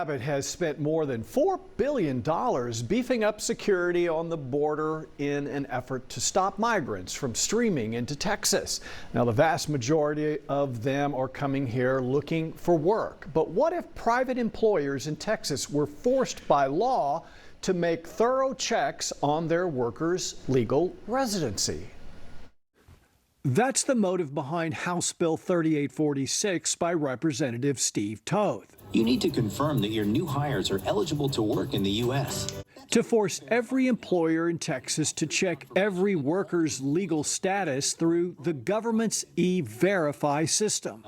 Abbott has spent more than $4 billion beefing up security on the border in an effort to stop migrants from streaming into Texas. Now, the vast majority of them are coming here looking for work. But what if private employers in Texas were forced by law to make thorough checks on their workers' legal residency? That's the motive behind House Bill 3846 by Representative Steve Toth. You need to confirm that your new hires are eligible to work in the U.S. To force every employer in Texas to check every worker's legal status through the government's E-Verify system.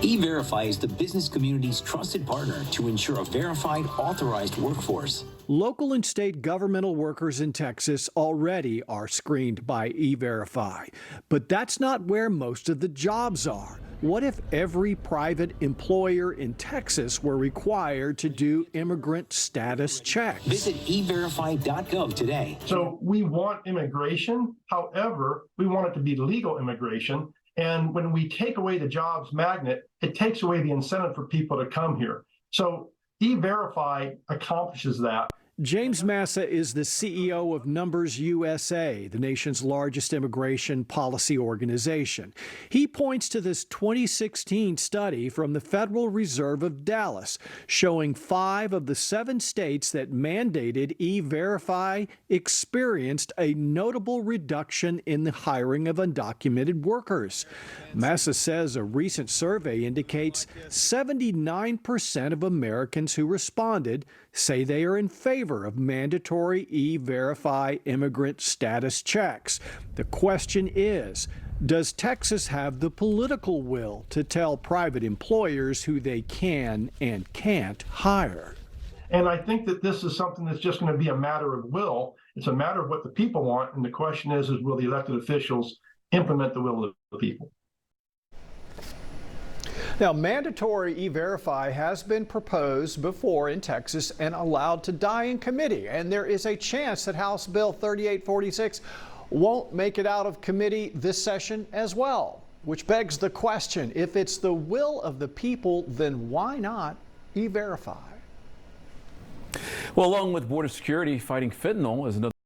E-Verify is the business community's trusted partner to ensure a verified, authorized workforce. Local and state governmental workers in Texas already are screened by E-Verify, but that's not where most of the jobs are. What if every private employer in Texas were required to do immigrant status checks? Visit everify.gov today. So we want immigration. However, we want it to be legal immigration. And when we take away the jobs magnet, it takes away the incentive for people to come here. So E-Verify accomplishes that. James Massa is the CEO of Numbers USA, the nation's largest immigration policy organization. He points to this 2016 study from the Federal Reserve of Dallas, showing 5 of the 7 states that mandated E-Verify experienced a notable reduction in the hiring of undocumented workers. Massa says a recent survey indicates 79% of Americans who responded say they are in favor of mandatory E-Verify immigrant status checks. The question is, does Texas have the political will to tell private employers who they can and can't hire? And I think that this is something that's just going to be a matter of will. It's a matter of what the people want. And the question is will the elected officials implement the will of the people? Now, mandatory E-Verify has been proposed before in Texas and allowed to die in committee. And there is a chance that House Bill 3846 won't make it out of committee this session as well, which begs the question, if it's the will of the people, then why not E-Verify? Well, along with border security, fighting fentanyl is another